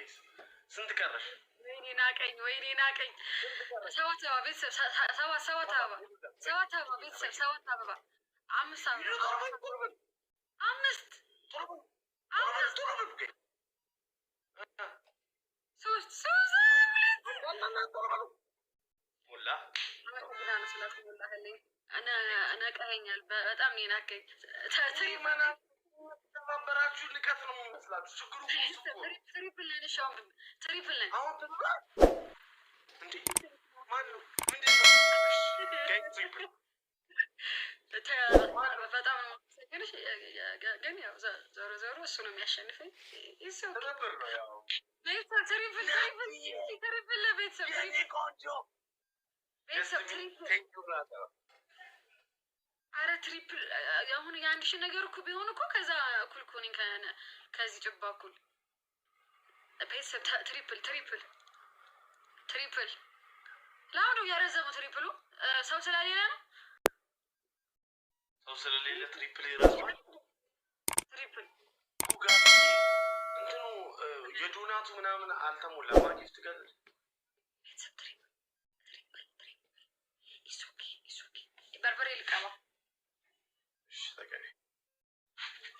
ጋይስ ስንት ቀረሽ? ወይኔ ናቀኝ ሰባት አበባ ቤተሰብ ሰባት አበባ ቤተሰብ ሰባት አበባ አምስት ሶስት ሞላ ነቀኸኛል በጣም ነው ናቀኝ። ተባበራችሁ ልቀት ነው የሚመስላችሁ። ችግሩ ትሪፕል ነን። እሺ አሁን ትሪፕል ነን። አሁን እንዴ ማነው ምንድን ነው ትሪፕል? በጣም ግን ያው ዞሮ እሱ ነው የሚያሸንፈኝ። ትሪፕል ነው ያው ቤተሰብ ትሪፕል ለቤተሰብ አረ ትሪፕል አሁን የአንድ ሺህ ነገር እኮ ቢሆን እኮ ከዛ እኩል እኮ ነኝ ከዚህ ጭባ እኩል። ቤተሰብ ትሪፕል ለአሁኑ ያረዘመው ትሪፕሉ ሰው ስለሌለ ነው። ሰው ስለሌለ ትሪፕል ይረዝማል። ትሪፕል እንትኑ የዶናቱ ምናምን አልተሞላም። ማጊፍት ጋር ቤተሰብ ትሪፕል በርበሬ ልቀባ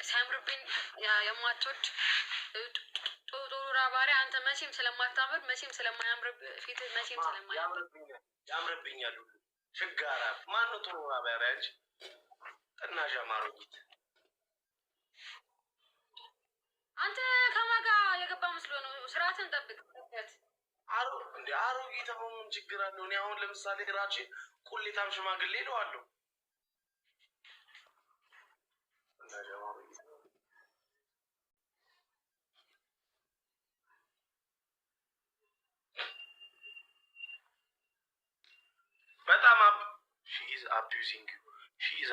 ሲያምርብኝ የማትወድ ጦራ ባሪያ አንተ መቼም ስለማታምር መቼም ስለማያምር ፊት መቼም ስለማያምር ያምርብኛል ሁሉ ችጋራ ማነው ጦራ ባሪያ እንጂ ጥናሻ ማሮጊት አንተ ከማጋ የገባ መስሎ ነው። ስርዓትን ጠብቅ። አሮጊት አሁን ችግር አለው። እኔ አሁን ለምሳሌ ራቼ ቁሌታም ሽማግሌ እለዋለሁ። በጣም ሺዝ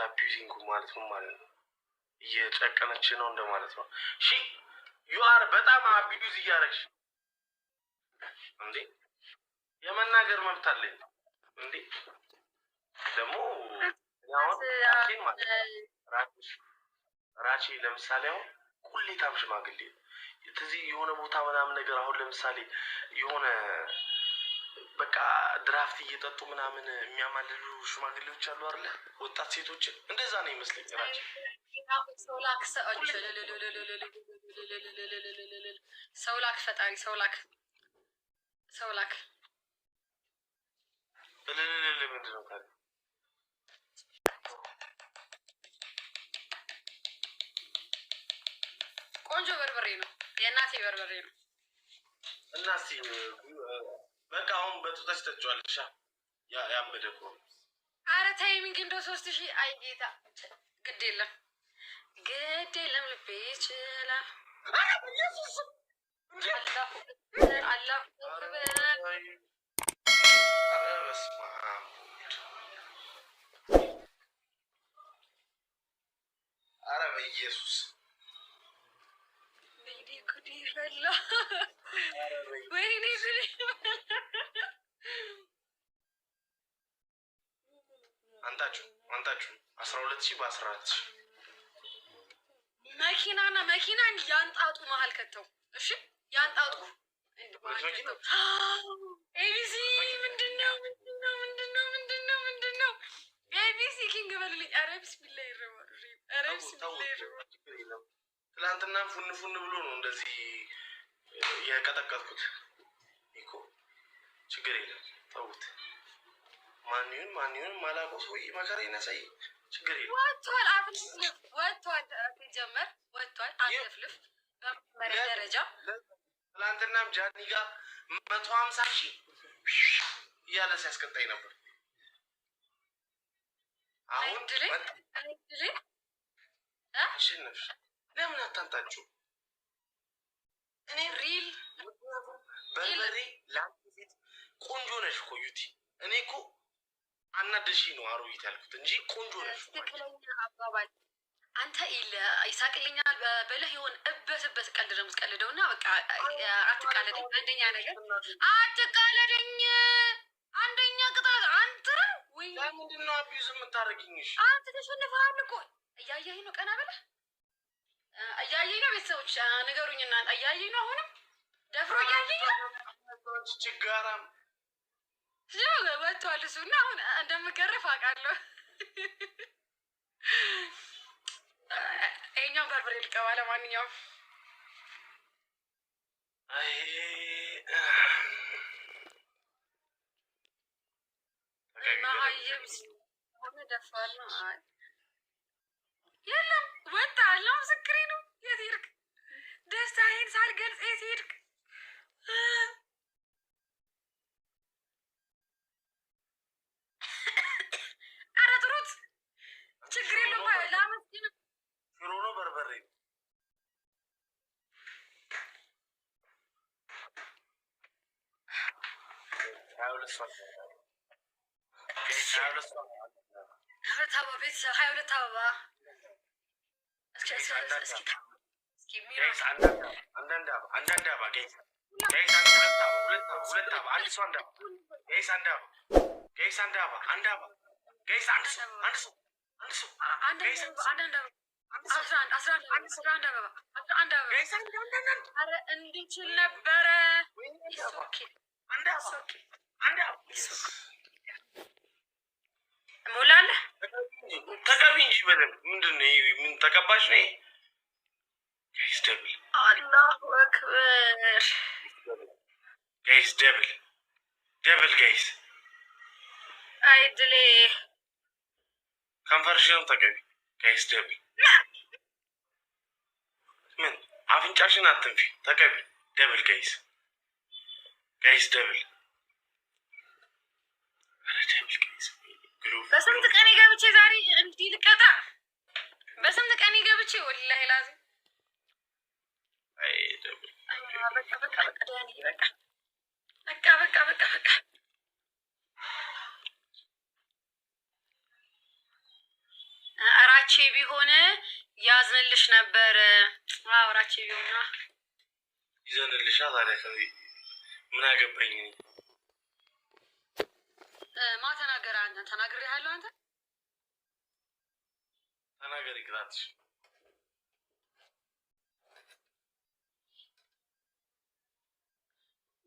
አቢዩዚንግ ማለት ምን ማለት ነው? እየጨቀነች ነው እንደማለት ነው። ዩአር በጣም አቢዩዝ እያደረግሽ እንዴ። የመናገር መብት አለኝ እንዴ። ደግሞ ራቼ ለምሳሌ አሁን ቁሌታም ሽማግሌ እዚህ የሆነ ቦታ ምናምን ነገር አሁን ለምሳሌ የሆነ በቃ ድራፍት እየጠጡ ምናምን የሚያማልሉ ሽማግሌዎች አሉ አይደለ? ወጣት ሴቶች እንደዛ ነው ይመስለኝ። ራቼ ሰውላክ ፈጣሪ ሰውላክ ምንድን ነው ታዲያ? ቆንጆ በርበሬ ነው፣ የእናቴ በርበሬ ነው። እናቴ በቃ አሁን በጡታች ተጫዋለሽ። ያበደ እኮ አረ ታይሚንግ እንደው 3000 አይ ጌታ ግድ የለም ልቤ ይችላል። አላሁ አረ በኢየሱስ ጉዲ ፈላ። ወይኔ ጉዲ አንታችሁ 12000 በ14000 መኪናን ያንጣጡ መሀል ከተው። እሺ ያንጣጡ ኤቢሲ ምንድነው? ኤቢሲ ኪንግ በልልኝ። ኧረ ቢስሚላህ ይረማል። ትላንትና ፉን ብሎ ነው እንደዚህ የቀጠቀጥኩት እኮ። ችግር የለም ተውት። ማን ይሁን ማላውቀው ሰውዬ መከራ ይነሳይ። ችግር የለም ወጥቷል። አትፍልፍ በመጀመሪያ ደረጃ ትላንትናም ጃኒ ጋር 150,000 እያለ ሲያስቀጣኝ ነበር። አሁን አሸነፍሽ። ለምን አታምጣችሁ? እኔ ሪል በርበሬ ለአንተ ፊት ቆንጆ ነሽ እኮ ዩቲ። እኔ እኮ አናደሽ ነው አሮጊት ያልኩት እንጂ ቆንጆ ነሽ። ትክክለኛ አባባል አንተ ይሳቅልኛል በለህ የሆነ እበት ቀልድ ነው የምትቀልደው እና በቃ አትቃለደኝ። አንደኛ ነገር አትቃለደኝ። አንደኛ ቅጣት አንተ ወይ ለምንድን ነው አቢዩዝ የምታደርጊኝሽ? አንተ ተሸንፈሃል እኮ እያየኸኝ ነው። ቀና ብለህ እያየኸኝ ነው። ቤተሰቦች ንገሩኝ እናንተ እያየኸኝ ነው። አሁንም ደፍሮኝ ችጋራም ወጥቷል እሱ እና አሁን እንደምገረፍ አውቃለሁ። ይሄኛውን በርበሬ ልቀባ። ለማንኛውም መሀይም ሆነ ደፋር ነው። የለም ወጣ አለው። ምስክሬ ነው። የት ሄድክ? ደስታዬን ሳልገልጽ የት ሄድክ? ኧረ ጥሩት፣ ችግር የለውም። ላመስግን። ሽሮ ነው በርበሬ ነው? ቤተሰብ 22 አበባ አንዳንድ አበባ ሁለት አበባ አንድ ሰው አንድ አበባ እንዲችል ነበረ። ሞላለህ ተቀቢ እንጂ በደንብ ምንድን ነው? ምን ተቀባሽ ነው? ጋይስ ደብል አላሁ አክበር ጋይስ ደብል ጋይስ አይድሌ ከንፈርሽን ተቀቢ ጋይስ ደብል ምን አፍንጫሽን አትንፊ ተቀቢ ደብል ጋይስ ደብል በስንት ቀን ገብቼ ዛሬ እንዲህ ልቀጣ? በስንት ቀን ገብቼ ወላሂ ላዚም በቃ እራቼ ቢሆን ያዝንልሽ ነበር። እራቼ ቢሆን ይዘንልሻ። ታዲያ ምን አገባኝ? ማ ተናገረ? አንተ ተናግሬሃለሁ። አንተ ተናገሪ ቅጣትሽ።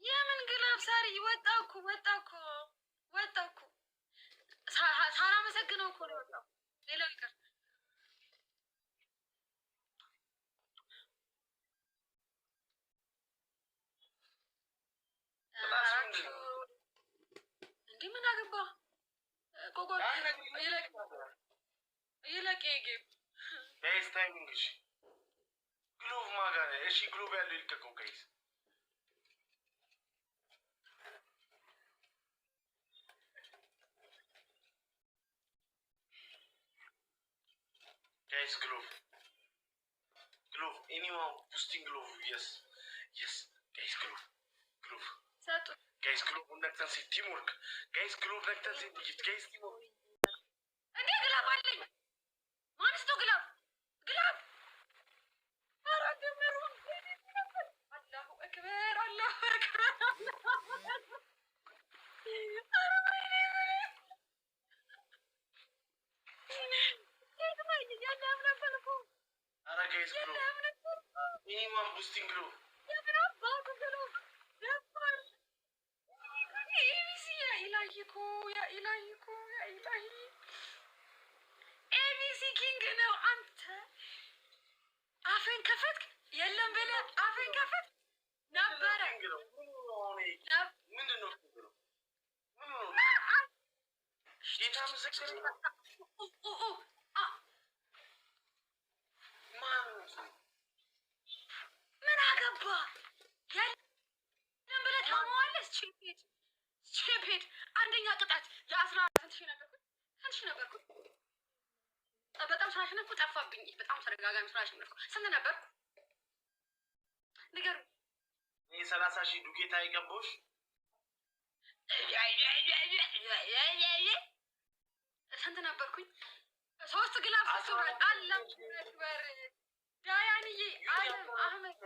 የምን ግላብ ሳሪ? ወጣ እኮ ሳላመሰግነው እኮ ነው የወጣው። ሌላው ይቀር። እንዲህ ምን አገባ? ይለቅ ጌም ጋይስ ታይሚንግ። እሺ ግሎቭ ማጋነ። እሺ ግሎቭ ያለው ይልቀቀው ጋይስ። Guys, glove. Anyone boosting glove? Yes. Guys, glove. Guys, glove. Naktan si teamwork. Guys, glove naktan si guys teamwork. Andi glove alli. Manis to glove. Arad merun. Allahu akbar. Guys, glove. Anyone boosting glove? يا إلهي ABC ኪንግ ነው። አንተ አፌን ከፈትክ የለም ብለህ አፌን ከፈት ነበረ። ምንድን ነው ጌታ ምስክር ምን አገባ? የለም ብለህ ታማዋለህ። ቼፔድ አንደኛ ቅጣት የ14 ሺህ ነበርኩ። በጣም ስላሸነፍኩ ጠፋብኝ። በጣም ተደጋጋሚ ስላሸነፍኩ ስንት ነበርኩ? ንገሩ። 30,000 ዱቄት አይገባሽ? ስንት ነበርኩኝ? 3 ግላብ አስወራል። አላህ አክበር። ዳያንዬ አለም አህመድ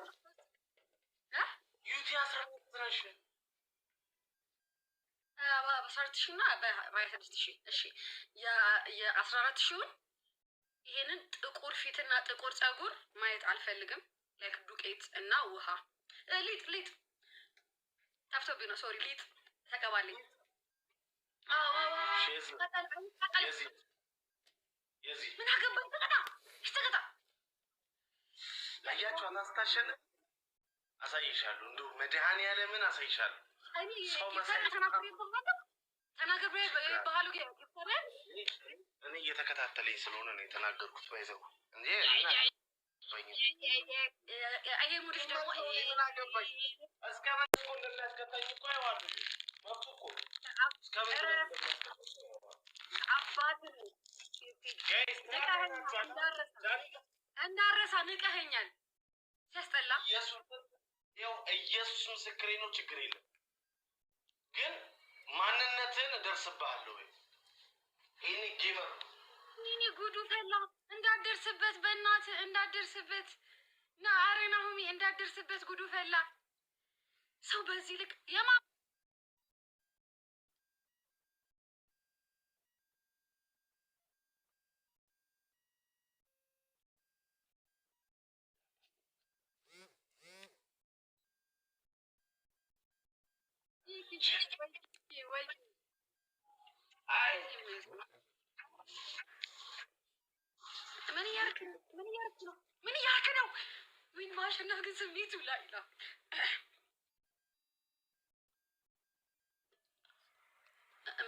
ዩቲ 15 ነሽ። በ14,000 እና በ26,000። እሺ የ14,000ውን ይሄንን ጥቁር ፊትና ጥቁር ፀጉር ማየት አልፈልግም። ላይክ ዱቄት እና ውሃ ሊጥ ጠፍቶብኝ ነው። ሶሪ ሊጥ ተቀባልኝ። ምን አገባኝ? ተቀጣ ያያችሁ አናስታሸንፍ አሳይሻለሁ። እንደው መድኃኒዓለምን አሳይሻለሁ። ተናግሬ ባህሉ እኔ እየተከታተለኝ ስለሆነ ነው የተናገርኩት። ባይዘው እንጂ ይሄ ሙድሽ ደግሞ እስከ መጥፎ እንደሚያስከታኝ እኮ አይዋለሁ። መብቱ እኮ እስከ አባትን እንዳረሳ ንቀኸኛል። ሲያስጠላ ኢየሱስ ምስክሬ ነው። ችግር የለም ግን ማንነትን እደርስብሃለሁ። ይሄኔ ጌመር ይሄኔ ጉዱ ፈላ። እንዳደርስበት በእናትህ እንዳደርስበት ና አሬና ሁሚ እንዳደርስበት ጉዱ ፈላ። ሰው በዚህ ልክ የማ ምን እያደረክ ነው? ምን ማሸነፍ ግን ስሜቱ ላይ ነው።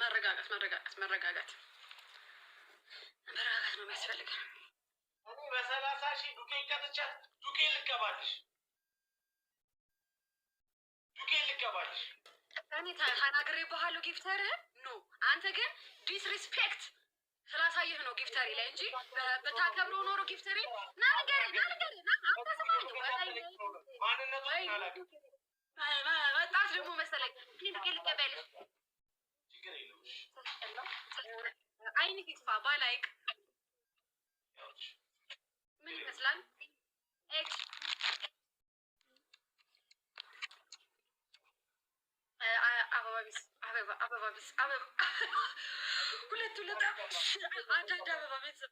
መረጋጋት ነው የሚያስፈልገን። እኔ በ30,000 ዱቄት ቀጥቻት ዱቄት ልቀባልሽ። እኔ ተናግሬ ባህሉ ጊፍተርህን ኖ አንተ ግን ዲስሪስፔክት ስላሳየህ ነው ጊፍተሪ ላይ እንጂ በታከብረው ኖሮ ጊፍተሪ ናገር ወጣት ደግሞ መሰለኝ ልቀበልሽ አይን ይጥፋ ባላይክ ምን ይመስላል? አበባ ቢስ ሁለት አንዳንድ አበባ ቤተሰብ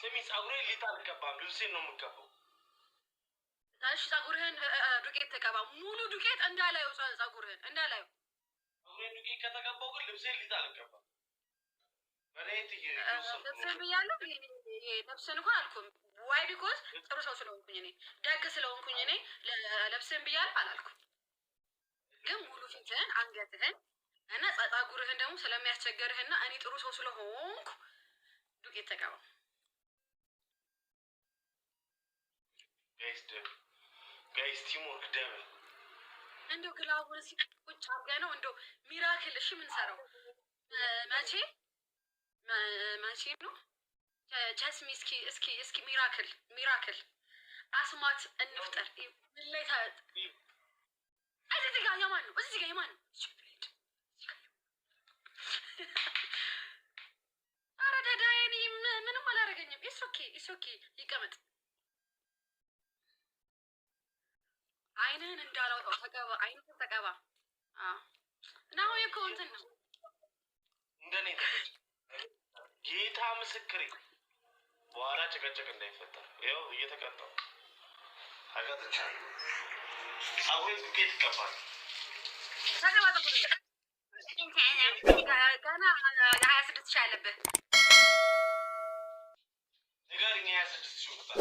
ስሚ ፀጉሬን ሊጥ አልቀባም፣ ልብሴን ነው የምቀባው። እሺ ፀጉርህን ዱቄት ተቀባ፣ ሙሉ ዱቄት እንዳላየው ፀጉርህን እንዳላየው። ፀጉሬን ዱቄት ከተቀባው ግን ልብሴን ሊጥ አልቀባም። ልብስን ብያለሁ። ልብስን እንኳን አልኩም። ዋይ ቢኮዝ ጥሩ ሰው ስለሆንኩኝ እኔ ደግ ስለሆንኩኝ እኔ ልብስን ብያለሁ አላልኩም። ግን ሙሉ ፊትህን አንገትህን እና ፀጉርህን ደግሞ ስለሚያስቸገርህና እኔ ጥሩ ሰው ስለሆንኩ ዱቄት ተቀባ። ጋይስ ቲምወርክ ደብል እንደው ግላቡን ቁጭ አድርገህ ነው እንደው ሚራክል። እሺ የምንሰራው መቼ ነው? ጀስሚ እስኪ ሚራክል አስማት እንፍጠር። ምን ላይ እዚህ ጋር የማን ነው? እዚህ ጋር የማን ነው? ኧረ ደዳዬ ምንም አላደረገኝም። ኢስ ኦኬ ይቀመጥ። አይንህን እንዳላውጣው ተቀባ። አይንህን ተቀባ። ናሁ እኮ እንትን ነው እንደኔ ተቀጭ። ጌታ ምስክሬ በኋላ ጭቅጭቅ እንዳይፈጠር ይኸው እየተቀጣሁ አጋጥቻለሁ። ፀጉሬን ዱቄት ይቀባል። ተቀባ ገና 26 ሺህ አለብህ። ንገሪኝ 26 ሺህ ቁጥር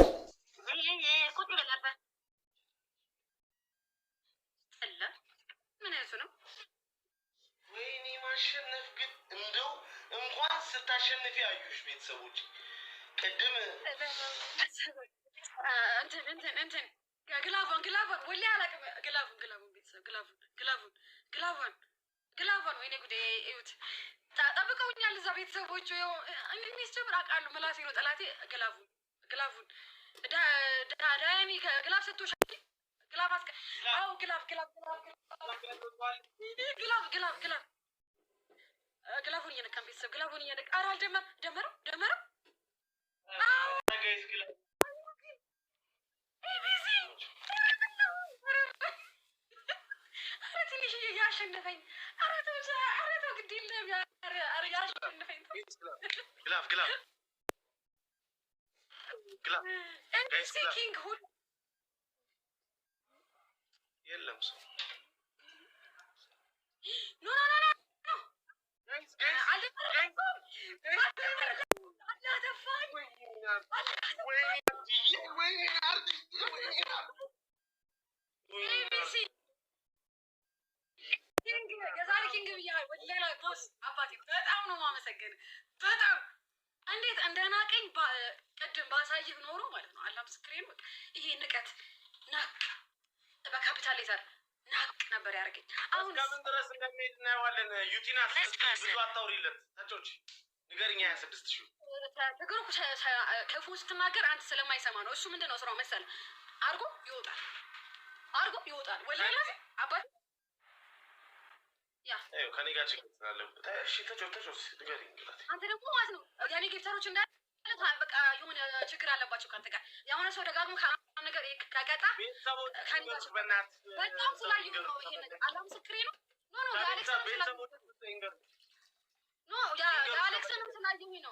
ቁጭ ብለህ ነበር። ጠላ ምን አይነቱ ነው? ወይኔ ማሸነፍ ግን እንደው እንኳን ስታሸንፊ አዩሽ ቤተሰቦች ቅድም እንትን ግላቫን ወላሂ አላውቅም። ግላቫን ቤተሰብ ግላቫን ወይኔ ጉዴ እዩት። ጠብቀውኛል እዛ ቤተሰቦቹ። እንግዲህ ጀምር አውቃለሁ። ምላሴ ነው ጠላቴ። ግላቡን ዳያኒ ግላብ ሰጥቶሻል። ግላብ አስቀ አዎ ግላቡን እየነካ ቤተሰብ ግላቡን እያደረግ ኧረ ደመረው ትንሽ እያሸነፈኝ ኧረ ተው ግድ የለም ያሸነፈኝ ኪንግ ሁሉ የለም ሰው ኖ የዛሬ ኪንግ ብያለሁ። ሌላ ቦስ አባቴ በጣም ነው የማመሰግን። በጣም እንዴት እንደናቀኝ ቅድም ባሳይህ ኖሮ ማለት ነው። አላህ ምስክሬ ነው። ይሄ ንቀት ናቅ በካፒታል ሌተር ናቅ ነበር ያደርገኝ። አሁን እስከምን ድረስ እንደሚሄድ እናየዋለን። ዩቲናስ ብዙ አታውሪለት ታጮች ንገርኛ 26 ትግሩ ክፉ ስትናገር አንተ ስለማይሰማ ነው። እሱ ምንድን ነው ስራው መሰለህ? አርጎ ይወጣል ወላሂ አባቴ ያ ከኔ ጋር ችግር ስላለ እሺ ተጮች ንገሪኝ። አንተ ደግሞ ማለት ነው ያኔ ጌታሮች እንዳለ በቃ የሆነ ችግር አለባቸው ካንተ ጋር የሆነ ሰው ደጋግሞ ነገር ከቀጣ በጣም ስላየሁ ነው ይሄ ነገር አላህ ምስክሬ ነው። ኖ የአሌክስንም ስላየሁኝ ነው።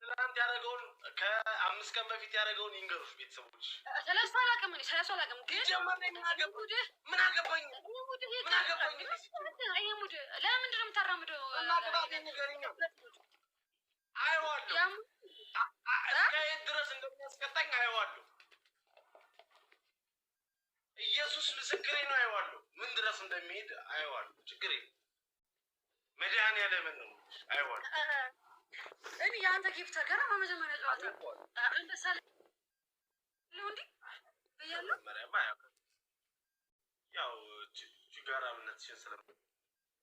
ትናንት ያደረገውን ከ5 ቀን በፊት ያደረገውን ይንገሩሽ ቤተሰቦች። ስለሱ አላውቅም ግን ምን አገባኝ ይሄ ሙድ ለምንድን ነው የምታራምደው? አየዋለሁ እስከ የት ድረስ እንደሚያስቀጣኝ አየዋለሁ። ኢየሱስ ምስክሬ ነው። አየዋለሁ ምን ድረስ እንደሚሄድ አየዋለሁ። ችግር የለም መድኃኒዓለምን ነው አየዋለሁ። እኔ የአንተ ጊፍተር ገና በመጀመሪያ ጨዋታ አንበሳ እንዲ ብያለሁ። ያው ችጋራ እምነትሽን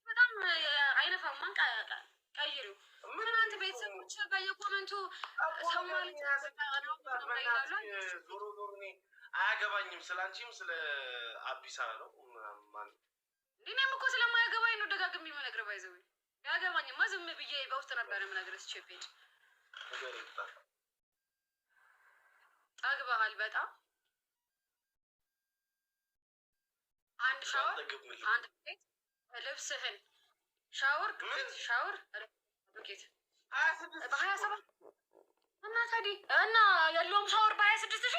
በጣም አይነፋም። ማን ቀይሪው ምን አንተ ቤተሰቦች በየኮመንቱ ሰው ማለት ዞሮ እኔ አያገባኝም። ስላንቺም ስለ አቢሳ ነው ማን እኔም እኮ ስለማያገባኝ ነው ደጋግሜ የምነግርህ። ባይዘው ያገባኝማ ዝም ብዬ በውስጥ ነበር የምነግርህ። ስቼፔድ ጠግበሃል በጣም አንድ ሻወር አንድ ቤት ልብስህን ሻወር ዱቄት በ27 እና ታዲያ እና ያለውም ሻወር በ26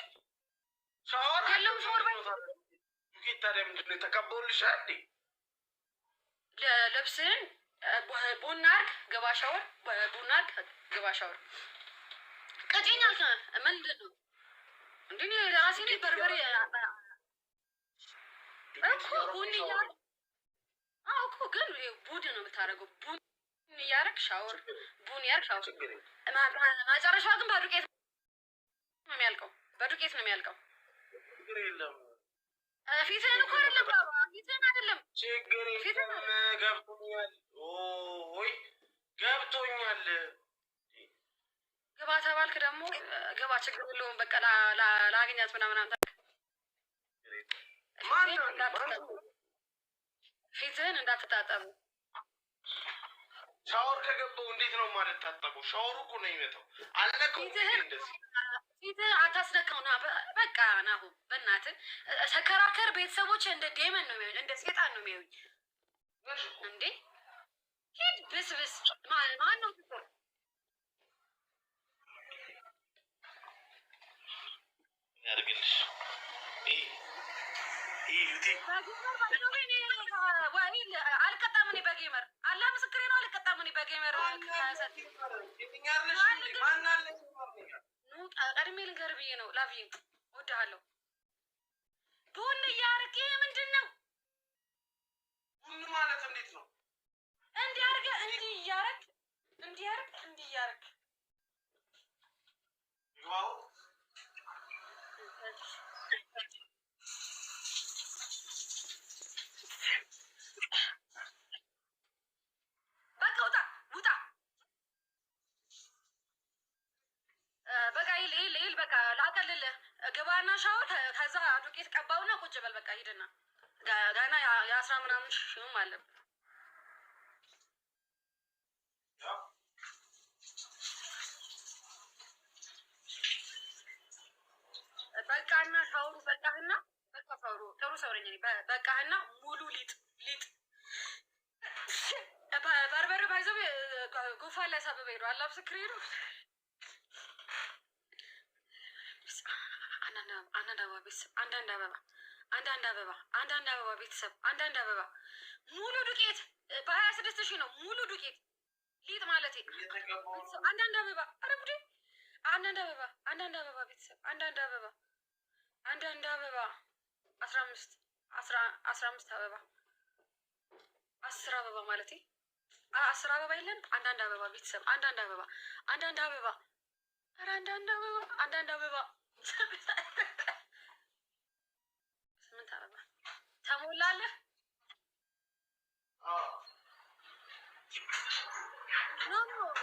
ሻወር ያለውም ሻወር ዱቄት ታዲያ ምንድን ነው የተቀበሉልሻል? ልብስህን ቡና አድርግ ግባ ሻወር ቡና አድርግ ግባ ሻወር ቀጭኛ ምንድን ነው እንዴ? ራሴ ላይ በርበሬ እኮ ቡን እያደረግ እኮ ግን ቡድ ነው የምታደርገው። ቡን እያደረግ ሻወር ቡን ያደርግ ሻወር መጨረሻዋ ግን በዱቄት ነው የሚያልቀው። ችግር የለም ፊትህን እኮ አይደለም ፊትህን አይደለም ችግር የለም ገብቶኛል። ወይ ገብቶኛል። ግባ ተባልክ ደግሞ ግባ ችግር የለውም። በቃ ላገኛት ምናምን አንተ ፊትህን እንዳትታጠቡ። ሻወር ከገባው እንዴት ነው ማለት ታጠበው? ሻወሩ እኮ ነው የሚመጣው። አለቀው እንደዚህ ፊትህ አታስነካው። ና በቃ ናሁ በእናትህ ተከራከር። ቤተሰቦች እንደ ዴመን ነው የሚሆን እንደ ሴጣን ነው የሚሆን እንዴ። ሂድ ብስብስ ማን ነው ትሰር ያርግልሽ አልቀጣም እኔ በጌመር አላህ ምስክሬ ነው። አልቀጣም እኔ በጌመር ቀድሜ ልንገር ብዬ ነው። ላቪ እወድሃለሁ። ቡን እያደረግ ምንድን ነው ቡን ማለት እንዴት ነው? እንዲህ አድርገህ እንዲህ እያደረግ በቃ ውጣ። በቃ ይል በቃ ላቀልልህ። ግባና ሻወር ከዛ ዱቄት ቀባውና ቁጭ በል። በቃ ሂድና ገና የ10 ምናምን ሺህም አለብህ። በቃህና ሙሉ ሊጥ በርበሬ ባይዘው ጉንፋን ላይ ሳበበ ሄዱ አላብስክሬ ነው። አንዳንድ አበባ ቤተሰብ አንዳንድ አበባ ቤተሰብ አንዳንድ አበባ ሙሉ ዱቄት በ26,000 ነው ሙሉ ዱቄት ሊጥ ማለት አንዳንድ አበባ ኧረ ጉዴ አንዳንድ አበባ ቤተሰብ አንዳንድ አበባ 15 አበባ 10 አበባ ማለት 10 አበባ የለን አንዳንድ አበባ ቤተሰብ አንዳንድ አበባ ኧረ አንዳንድ አበባ 8 አበባ ተሞላለህ።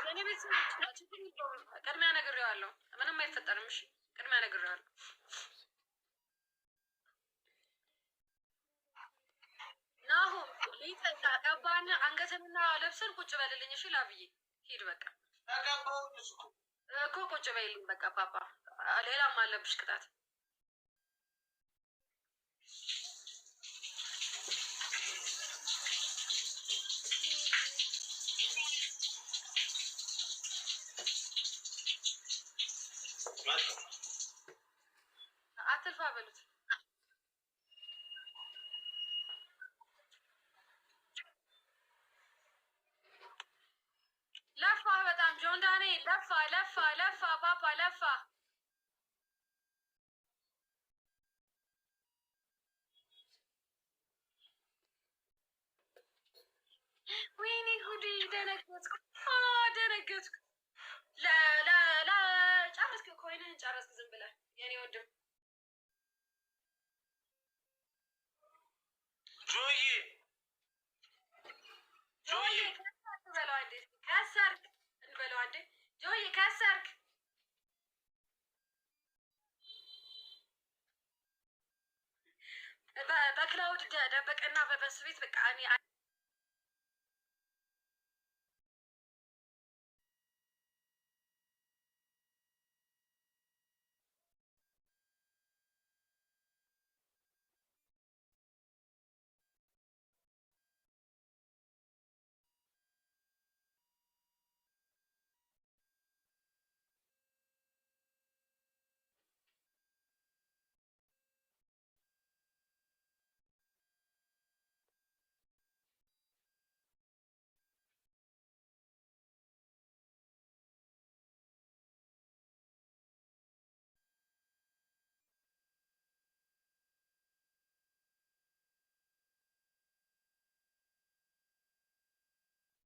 የኔ ቤተሰቦች ናቸው። ቅድሚያ ነግሬዋለሁ። ምንም አይፈጠርም። እሺ ቅድሚያ ነግሬዋለሁ። ናሁም ሊጥ ቀባን አንገትንና ልብስን ቁጭ በልልኝ። እሺ ላብዬ ሂድ በቃ እኮ ቁጭ በይልኝ በቃ ፓፓ። ሌላም አለብሽ ቅጣት። አትልፋ በሉት። ለፋ በጣም ጆን ዳኔ ለፋ ፓፓ ለፋ። ወይኔ ጉዴ ደነገጥኩ። ጨረስክ ኮይንህን ጨረስክ። ዝም ብለህ የኔ ወንድም ጆዬ ከሰርክ እንበለው አንዴ ጆዬ ከሰርክ በክላውድ ደበቀና በበሱ ቤት በቃ እኔ